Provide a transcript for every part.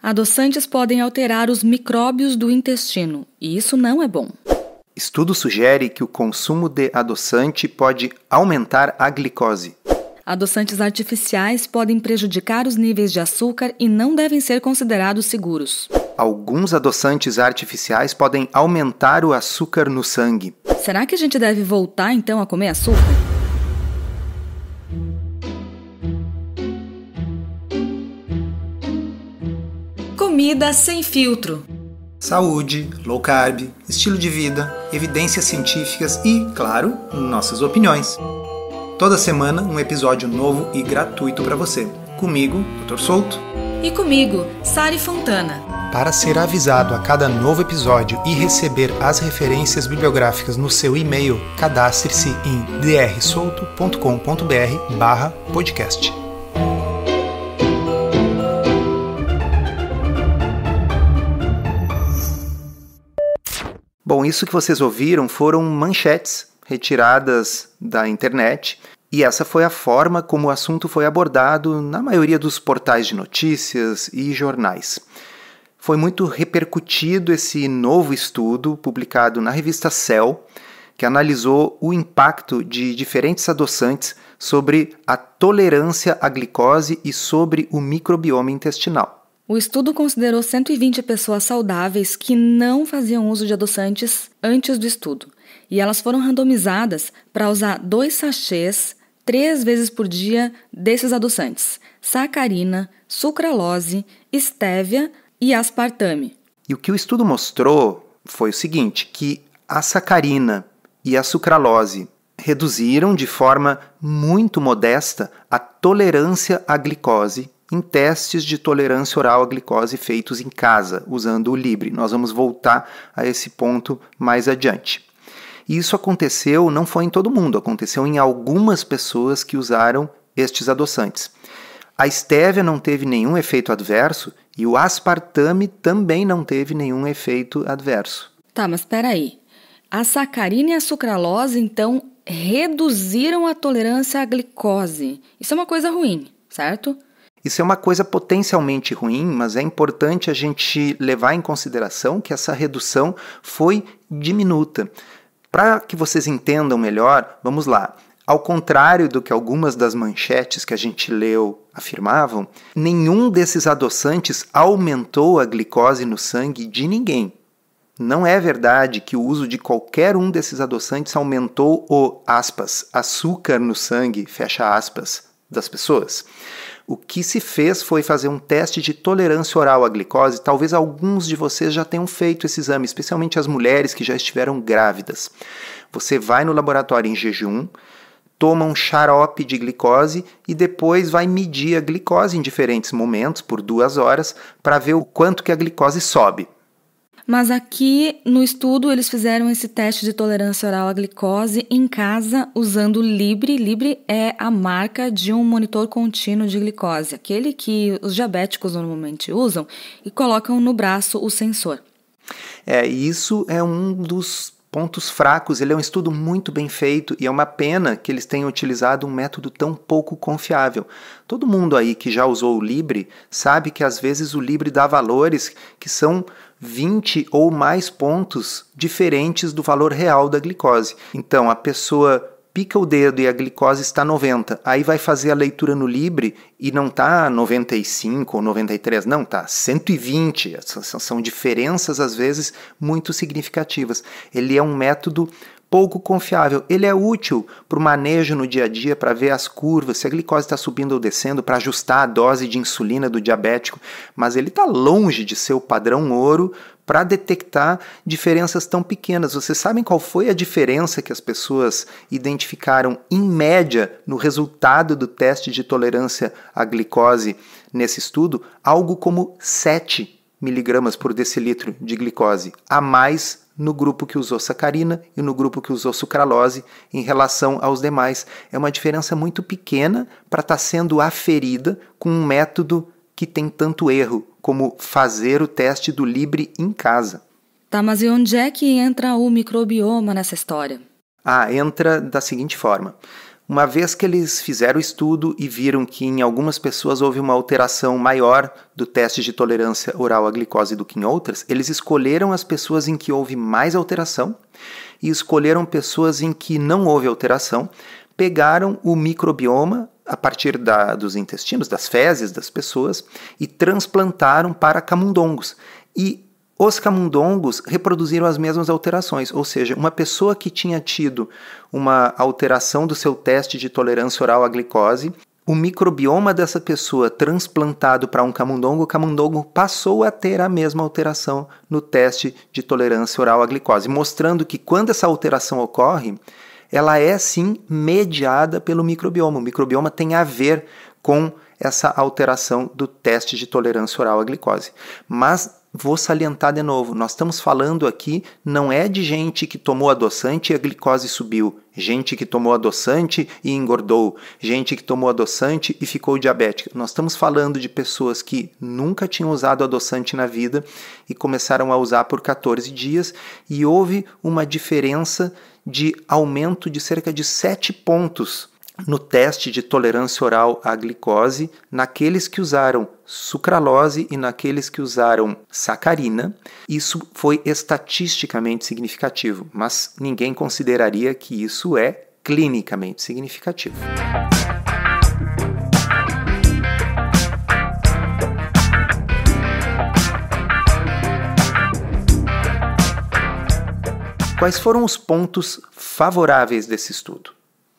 Adoçantes podem alterar os micróbios do intestino, e isso não é bom. Estudo sugere que o consumo de adoçante pode aumentar a glicose. Adoçantes artificiais podem prejudicar os níveis de açúcar e não devem ser considerados seguros. Alguns adoçantes artificiais podem aumentar o açúcar no sangue. Será que a gente deve voltar então a comer açúcar? Comida sem filtro. Saúde, low carb, estilo de vida, evidências científicas e, claro, nossas opiniões. Toda semana um episódio novo e gratuito para você. Comigo, Dr. Souto. E comigo, Sari Fontana. Para ser avisado a cada novo episódio e receber as referências bibliográficas no seu e-mail, cadastre-se em drsolto.com.br/podcast. Bom, isso que vocês ouviram foram manchetes retiradas da internet, e essa foi a forma como o assunto foi abordado na maioria dos portais de notícias e jornais. Foi muito repercutido esse novo estudo publicado na revista Cell, que analisou o impacto de diferentes adoçantes sobre a tolerância à glicose e sobre o microbioma intestinal. O estudo considerou 120 pessoas saudáveis que não faziam uso de adoçantes antes do estudo. E elas foram randomizadas para usar 2 sachês 3 vezes por dia desses adoçantes: sacarina, sucralose, estévia e aspartame. E o que o estudo mostrou foi o seguinte, que a sacarina e a sucralose reduziram de forma muito modesta a tolerância à glicose em testes de tolerância oral à glicose feitos em casa, usando o Libre. Nós vamos voltar a esse ponto mais adiante. E isso aconteceu, não foi em todo mundo, aconteceu em algumas pessoas que usaram estes adoçantes. A estévia não teve nenhum efeito adverso e o aspartame também não teve nenhum efeito adverso. Tá, mas espera aí. A sacarina e a sucralose, então, reduziram a tolerância à glicose. Isso é uma coisa ruim, certo? Isso é uma coisa potencialmente ruim, mas é importante a gente levar em consideração que essa redução foi diminuta. Para que vocês entendam melhor, vamos lá. Ao contrário do que algumas das manchetes que a gente leu afirmavam, nenhum desses adoçantes aumentou a glicose no sangue de ninguém. Não é verdade que o uso de qualquer um desses adoçantes aumentou o, aspas, açúcar no sangue, fecha aspas, das pessoas. O que se fez foi fazer um teste de tolerância oral à glicose. Talvez alguns de vocês já tenham feito esse exame, especialmente as mulheres que já estiveram grávidas. Você vai no laboratório em jejum, toma um xarope de glicose e depois vai medir a glicose em diferentes momentos, por 2 horas, para ver o quanto que a glicose sobe. Mas aqui no estudo eles fizeram esse teste de tolerância oral à glicose em casa usando o Libre. Libre é a marca de um monitor contínuo de glicose, aquele que os diabéticos normalmente usam e colocam no braço o sensor. Isso é um dos pontos fracos. Ele é um estudo muito bem feito e é uma pena que eles tenham utilizado um método tão pouco confiável. Todo mundo aí que já usou o Libre sabe que às vezes o Libre dá valores que são 20 ou mais pontos diferentes do valor real da glicose. Então, a pessoa pica o dedo e a glicose está 90, aí vai fazer a leitura no Libre e não está 95 ou 93, não, está 120. São diferenças, às vezes, muito significativas. Ele é um método pouco confiável. Ele é útil para o manejo no dia a dia, para ver as curvas, se a glicose está subindo ou descendo, para ajustar a dose de insulina do diabético, mas ele está longe de ser o padrão ouro para detectar diferenças tão pequenas. Vocês sabem qual foi a diferença que as pessoas identificaram, em média, no resultado do teste de tolerância à glicose nesse estudo? Algo como 7 miligramas por decilitro de glicose, a mais no grupo que usou sacarina e no grupo que usou sucralose em relação aos demais. É uma diferença muito pequena para estar sendo aferida com um método que tem tanto erro como fazer o teste do Libre em casa. Tá, mas e onde é que entra o microbioma nessa história? Entra da seguinte forma. Uma vez que eles fizeram o estudo e viram que em algumas pessoas houve uma alteração maior do teste de tolerância oral à glicose do que em outras, eles escolheram as pessoas em que houve mais alteração e escolheram pessoas em que não houve alteração, pegaram o microbioma a partir dos intestinos, das fezes das pessoas e transplantaram para camundongos. E os camundongos reproduziram as mesmas alterações, ou seja, uma pessoa que tinha tido uma alteração do seu teste de tolerância oral à glicose, o microbioma dessa pessoa transplantado para um camundongo, o camundongo passou a ter a mesma alteração no teste de tolerância oral à glicose, mostrando que quando essa alteração ocorre, ela é sim mediada pelo microbioma. O microbioma tem a ver com essa alteração do teste de tolerância oral à glicose. Mas vou salientar de novo, nós estamos falando aqui não é de gente que tomou adoçante e a glicose subiu, gente que tomou adoçante e engordou, gente que tomou adoçante e ficou diabética. Nós estamos falando de pessoas que nunca tinham usado adoçante na vida e começaram a usar por 14 dias e houve uma diferença de aumento de cerca de 7 pontos no teste de tolerância oral à glicose naqueles que usaram sucralose e naqueles que usaram sacarina. Isso foi estatisticamente significativo, mas ninguém consideraria que isso é clinicamente significativo. Quais foram os pontos favoráveis desse estudo?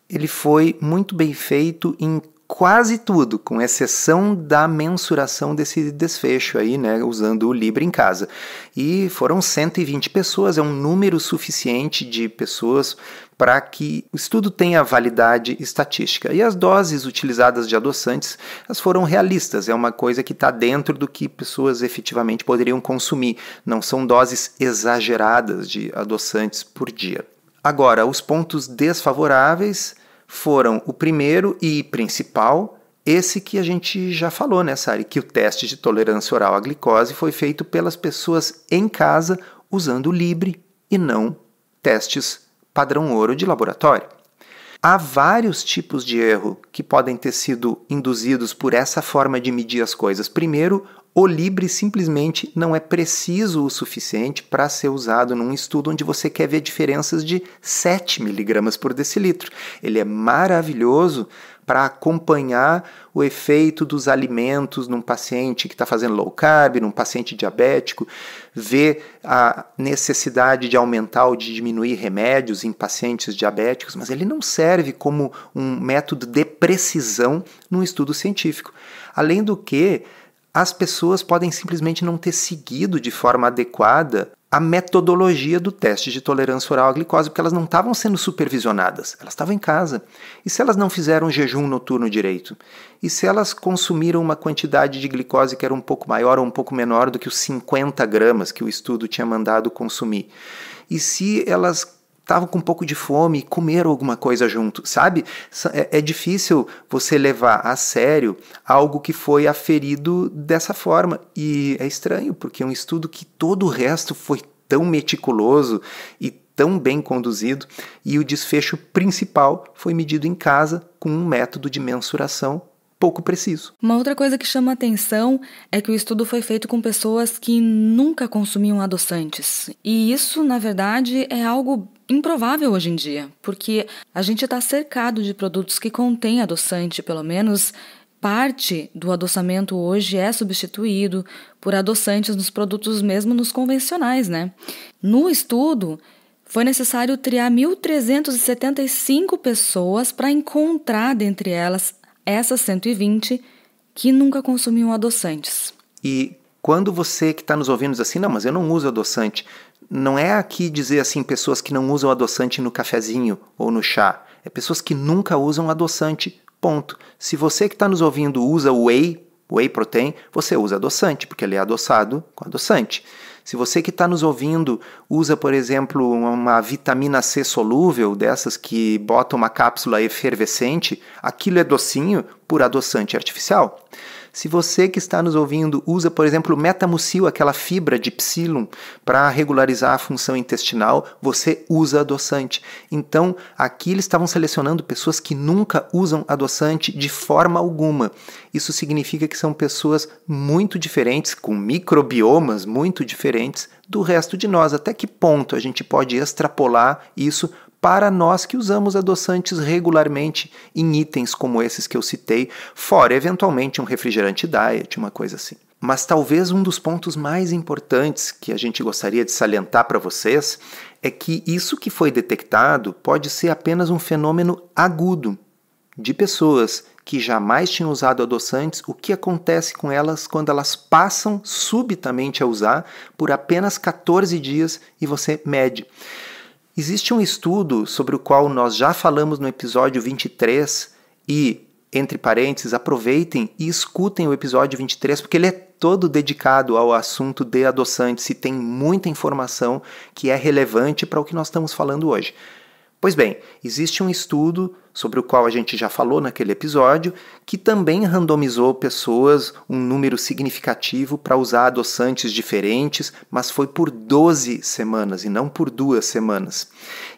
Ele foi muito bem feito em quase tudo, com exceção da mensuração desse desfecho aí, né, usando o Libre em casa. E foram 120 pessoas, é um número suficiente de pessoas para que o estudo tenha validade estatística. E as doses utilizadas de adoçantes, elas foram realistas, é uma coisa que está dentro do que pessoas efetivamente poderiam consumir, não são doses exageradas de adoçantes por dia. Agora, os pontos desfavoráveis foram o primeiro e principal, esse que a gente já falou, né, Sari? Que o teste de tolerância oral à glicose foi feito pelas pessoas em casa usando o Libre e não testes padrão ouro de laboratório. Há vários tipos de erro que podem ter sido induzidos por essa forma de medir as coisas. Primeiro, o Libre simplesmente não é preciso o suficiente para ser usado num estudo onde você quer ver diferenças de 7 mg por decilitro. Ele é maravilhoso para acompanhar o efeito dos alimentos num paciente que está fazendo low carb, num paciente diabético, ver a necessidade de aumentar ou de diminuir remédios em pacientes diabéticos, mas ele não serve como um método de precisão num estudo científico. Além do que, as pessoas podem simplesmente não ter seguido de forma adequada a metodologia do teste de tolerância oral à glicose, porque elas não estavam sendo supervisionadas, elas estavam em casa. E se elas não fizeram jejum noturno direito? E se elas consumiram uma quantidade de glicose que era um pouco maior ou um pouco menor do que os 50 gramas que o estudo tinha mandado consumir? E se elas estavam com um pouco de fome e comeram alguma coisa junto, sabe? É difícil você levar a sério algo que foi aferido dessa forma. E é estranho, porque é um estudo que todo o resto foi tão meticuloso e tão bem conduzido, e o desfecho principal foi medido em casa com um método de mensuração pouco preciso. Uma outra coisa que chama a atenção é que o estudo foi feito com pessoas que nunca consumiam adoçantes. E isso, na verdade, é algo improvável hoje em dia, porque a gente está cercado de produtos que contêm adoçante, pelo menos parte do adoçamento hoje é substituído por adoçantes nos produtos mesmo nos convencionais, né? No estudo, foi necessário triar 1.375 pessoas para encontrar dentre elas essas 120 que nunca consumiam adoçantes. E quando você que está nos ouvindo diz assim, não, mas eu não uso adoçante, não é aqui dizer assim, pessoas que não usam adoçante no cafezinho ou no chá, é pessoas que nunca usam adoçante, ponto. Se você que está nos ouvindo usa whey protein, você usa adoçante, porque ele é adoçado com adoçante. Se você que está nos ouvindo usa, por exemplo, uma vitamina C solúvel, dessas que botam uma cápsula efervescente, aquilo é docinho por adoçante artificial. Se você que está nos ouvindo usa, por exemplo, metamucil, aquela fibra de psilon, para regularizar a função intestinal, você usa adoçante. Então, aqui eles estavam selecionando pessoas que nunca usam adoçante de forma alguma. Isso significa que são pessoas muito diferentes, com microbiomas muito diferentes do resto de nós. Até que ponto a gente pode extrapolar isso para nós que usamos adoçantes regularmente em itens como esses que eu citei, fora eventualmente um refrigerante diet, uma coisa assim. Mas talvez um dos pontos mais importantes que a gente gostaria de salientar para vocês é que isso que foi detectado pode ser apenas um fenômeno agudo de pessoas que jamais tinham usado adoçantes, o que acontece com elas quando elas passam subitamente a usar por apenas 14 dias e você mede. Existe um estudo sobre o qual nós já falamos no episódio 23 e, entre parênteses, aproveitem e escutem o episódio 23 porque ele é todo dedicado ao assunto de adoçantes e tem muita informação que é relevante para o que nós estamos falando hoje. Pois bem, existe um estudo sobre o qual a gente já falou naquele episódio, que também randomizou pessoas, um número significativo, para usar adoçantes diferentes, mas foi por 12 semanas e não por 2 semanas.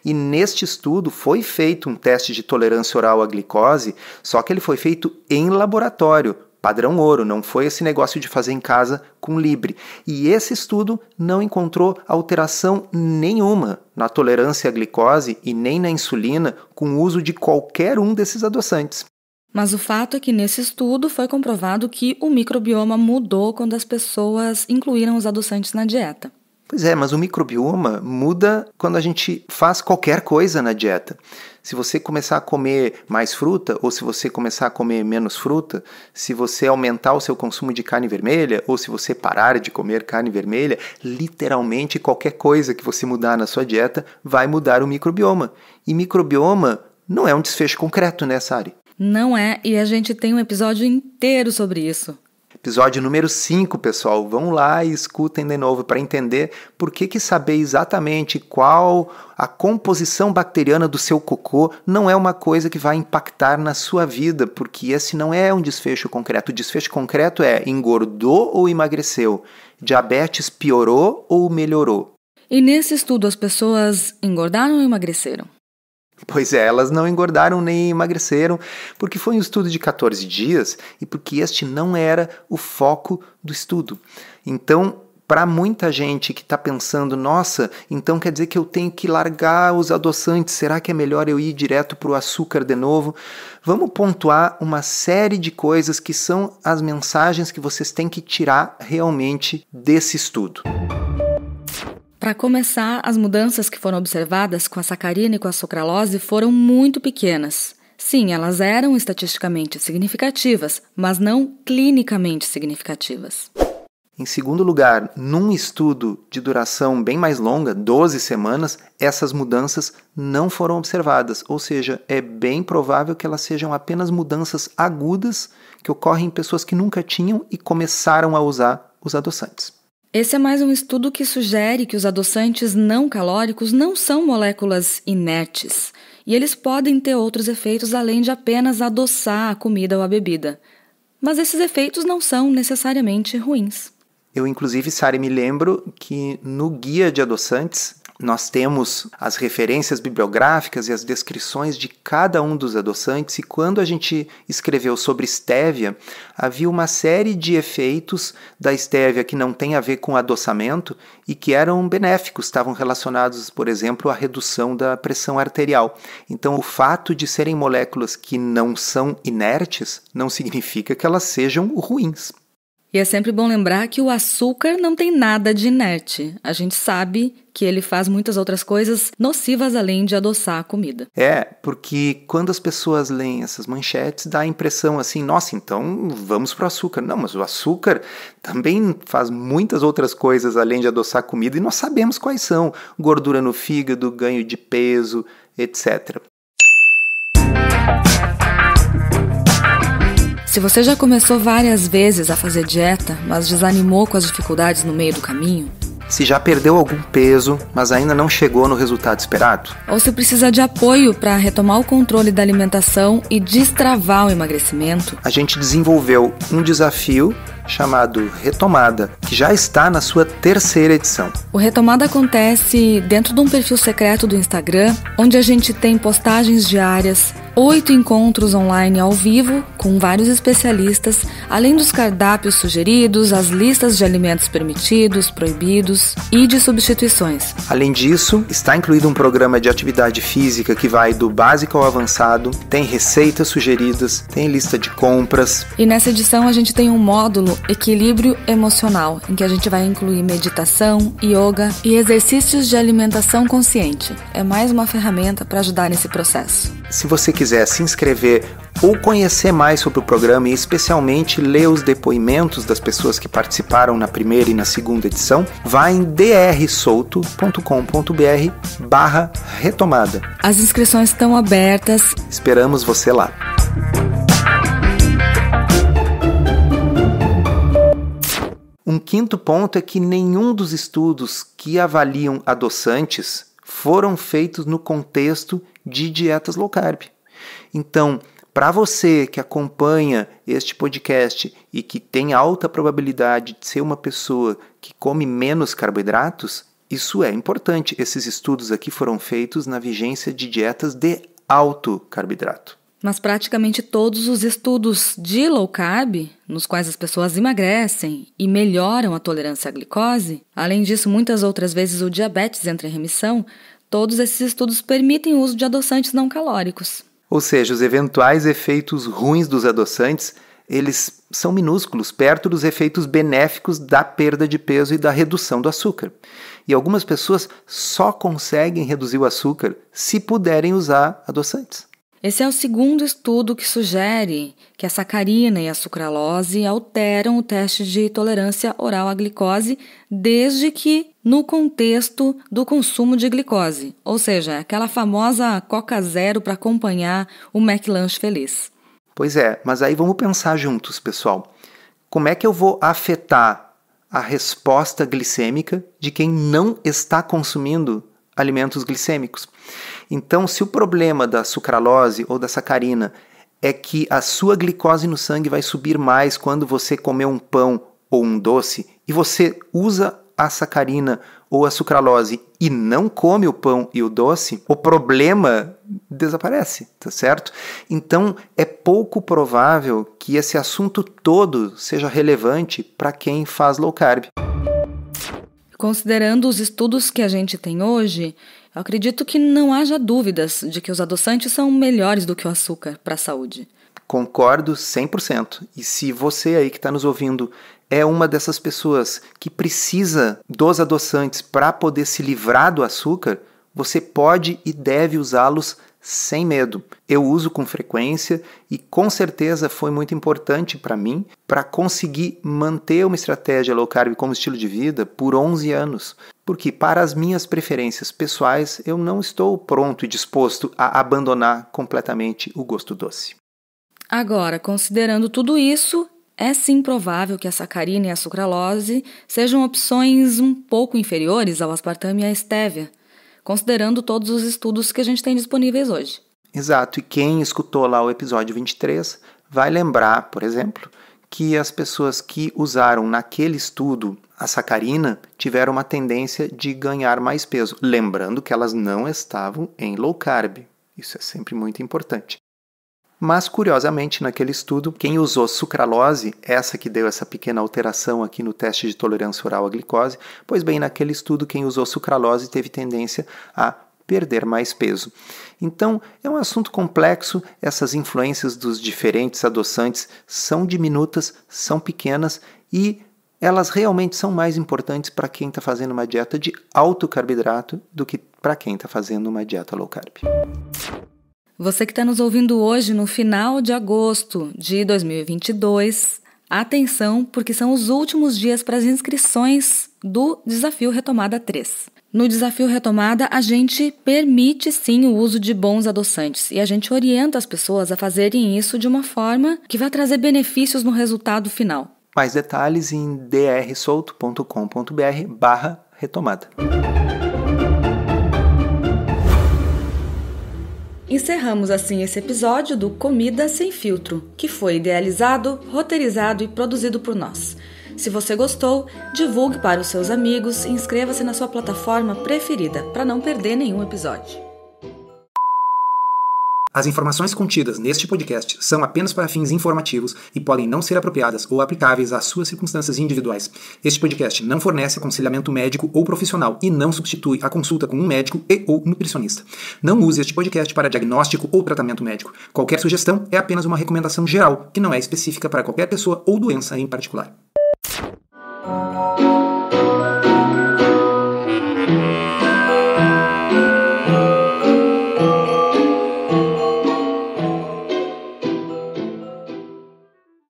E neste estudo foi feito um teste de tolerância oral à glicose, só que ele foi feito em laboratório, padrão ouro, não foi esse negócio de fazer em casa com Libre. E esse estudo não encontrou alteração nenhuma na tolerância à glicose e nem na insulina com o uso de qualquer um desses adoçantes. Mas o fato é que nesse estudo foi comprovado que o microbioma mudou quando as pessoas incluíram os adoçantes na dieta. Pois é, mas o microbioma muda quando a gente faz qualquer coisa na dieta. Se você começar a comer mais fruta, ou se você começar a comer menos fruta, se você aumentar o seu consumo de carne vermelha, ou se você parar de comer carne vermelha, literalmente qualquer coisa que você mudar na sua dieta vai mudar o microbioma. E microbioma não é um desfecho concreto, né, Sari? Não é, e a gente tem um episódio inteiro sobre isso. Episódio número 5, pessoal. Vão lá e escutem de novo para entender por que saber exatamente qual a composição bacteriana do seu cocô não é uma coisa que vai impactar na sua vida, porque esse não é um desfecho concreto. O desfecho concreto é engordou ou emagreceu, diabetes piorou ou melhorou. E nesse estudo as pessoas engordaram ou emagreceram? Pois é, elas não engordaram nem emagreceram, porque foi um estudo de 14 dias e porque este não era o foco do estudo. Então, para muita gente que está pensando, nossa, então quer dizer que eu tenho que largar os adoçantes, será que é melhor eu ir direto para o açúcar de novo? Vamos pontuar uma série de coisas que são as mensagens que vocês têm que tirar realmente desse estudo. Para começar, as mudanças que foram observadas com a sacarina e com a sucralose foram muito pequenas. Sim, elas eram estatisticamente significativas, mas não clinicamente significativas. Em segundo lugar, num estudo de duração bem mais longa, 12 semanas, essas mudanças não foram observadas, ou seja, é bem provável que elas sejam apenas mudanças agudas que ocorrem em pessoas que nunca tinham e começaram a usar os adoçantes. Esse é mais um estudo que sugere que os adoçantes não calóricos não são moléculas inertes e eles podem ter outros efeitos além de apenas adoçar a comida ou a bebida. Mas esses efeitos não são necessariamente ruins. Eu, inclusive, Sari, me lembro que no guia de adoçantes nós temos as referências bibliográficas e as descrições de cada um dos adoçantes, e quando a gente escreveu sobre estévia, havia uma série de efeitos da estévia que não tem a ver com adoçamento e que eram benéficos, estavam relacionados, por exemplo, à redução da pressão arterial. Então, o fato de serem moléculas que não são inertes não significa que elas sejam ruins. E é sempre bom lembrar que o açúcar não tem nada de inerte. A gente sabe que ele faz muitas outras coisas nocivas além de adoçar a comida. É, porque quando as pessoas leem essas manchetes, dá a impressão assim, nossa, então vamos para o açúcar. Não, mas o açúcar também faz muitas outras coisas além de adoçar a comida e nós sabemos quais são. Gordura no fígado, ganho de peso, etc. Se você já começou várias vezes a fazer dieta, mas desanimou com as dificuldades no meio do caminho, Se já perdeu algum peso, mas ainda não chegou no resultado esperado. Ou se precisa de apoio para retomar o controle da alimentação e destravar o emagrecimento. A gente desenvolveu um desafio chamado Retomada, que já está na sua 3ª edição. O Retomada acontece dentro de um perfil secreto do Instagram, onde a gente tem postagens diárias, 8 encontros online ao vivo com vários especialistas, além dos cardápios sugeridos, as listas de alimentos permitidos, proibidos e de substituições. Além disso, está incluído um programa de atividade física que vai do básico ao avançado, tem receitas sugeridas, tem lista de compras. E nessa edição a gente tem um módulo Equilíbrio Emocional, em que a gente vai incluir meditação, yoga e exercícios de alimentação consciente. É mais uma ferramenta para ajudar nesse processo. Se você quiser se inscrever ou conhecer mais sobre o programa e especialmente ler os depoimentos das pessoas que participaram na 1ª e na 2ª edição, vá em drsolto.com.br/retomada. As inscrições estão abertas. Esperamos você lá. Um 5º ponto é que nenhum dos estudos que avaliam adoçantes foram feitos no contexto de dietas low carb. Então, para você que acompanha este podcast e que tem alta probabilidade de ser uma pessoa que come menos carboidratos, isso é importante. Esses estudos aqui foram feitos na vigência de dietas de alto carboidrato. Mas praticamente todos os estudos de low carb, nos quais as pessoas emagrecem e melhoram a tolerância à glicose, além disso, muitas outras vezes o diabetes entra em remissão, todos esses estudos permitem o uso de adoçantes não calóricos. Ou seja, os eventuais efeitos ruins dos adoçantes, eles são minúsculos, perto dos efeitos benéficos da perda de peso e da redução do açúcar. E algumas pessoas só conseguem reduzir o açúcar se puderem usar adoçantes. Esse é o 2º estudo que sugere que a sacarina e a sucralose alteram o teste de tolerância oral à glicose, desde que no contexto do consumo de glicose, ou seja, aquela famosa Coca Zero para acompanhar o McLanche feliz. Pois é, mas aí vamos pensar juntos, pessoal. Como é que eu vou afetar a resposta glicêmica de quem não está consumindo alimentos glicêmicos? Então, se o problema da sucralose ou da sacarina é que a sua glicose no sangue vai subir mais quando você comer um pão ou um doce e você usa a sacarina ou a sucralose e não come o pão e o doce, o problema desaparece, tá certo? Então, é pouco provável que esse assunto todo seja relevante para quem faz low carb. Considerando os estudos que a gente tem hoje, eu acredito que não haja dúvidas de que os adoçantes são melhores do que o açúcar para a saúde. Concordo 100%. E se você aí que está nos ouvindo é uma dessas pessoas que precisa dos adoçantes para poder se livrar do açúcar, você pode e deve usá-los sem medo. Eu uso com frequência e com certeza foi muito importante para mim para conseguir manter uma estratégia low carb como estilo de vida por 11 anos. Porque para as minhas preferências pessoais eu não estou pronto e disposto a abandonar completamente o gosto doce. Agora, considerando tudo isso, é sim provável que a sacarina e a sucralose sejam opções um pouco inferiores ao aspartame e à estévia, considerando todos os estudos que a gente tem disponíveis hoje. Exato, e quem escutou lá o episódio 23 vai lembrar, por exemplo, que as pessoas que usaram naquele estudo a sacarina tiveram uma tendência de ganhar mais peso, lembrando que elas não estavam em low carb. Isso é sempre muito importante. Mas, curiosamente, naquele estudo, quem usou sucralose, essa que deu essa pequena alteração aqui no teste de tolerância oral à glicose, pois bem, naquele estudo, quem usou sucralose teve tendência a perder mais peso. Então, é um assunto complexo, essas influências dos diferentes adoçantes são diminutas, são pequenas e elas realmente são mais importantes para quem está fazendo uma dieta de alto carboidrato do que para quem está fazendo uma dieta low carb. Você que está nos ouvindo hoje, no final de agosto de 2022, atenção, porque são os últimos dias para as inscrições do Desafio Retomada 3. No Desafio Retomada, a gente permite sim o uso de bons adoçantes e a gente orienta as pessoas a fazerem isso de uma forma que vai trazer benefícios no resultado final. Mais detalhes em drsolto.com.br/retomada. retomada. Encerramos assim esse episódio do Comida Sem Filtro, que foi idealizado, roteirizado e produzido por nós. Se você gostou, divulgue para os seus amigos e inscreva-se na sua plataforma preferida para não perder nenhum episódio. As informações contidas neste podcast são apenas para fins informativos e podem não ser apropriadas ou aplicáveis às suas circunstâncias individuais. Este podcast não fornece aconselhamento médico ou profissional e não substitui a consulta com um médico ou nutricionista. Não use este podcast para diagnóstico ou tratamento médico. Qualquer sugestão é apenas uma recomendação geral, que não é específica para qualquer pessoa ou doença em particular.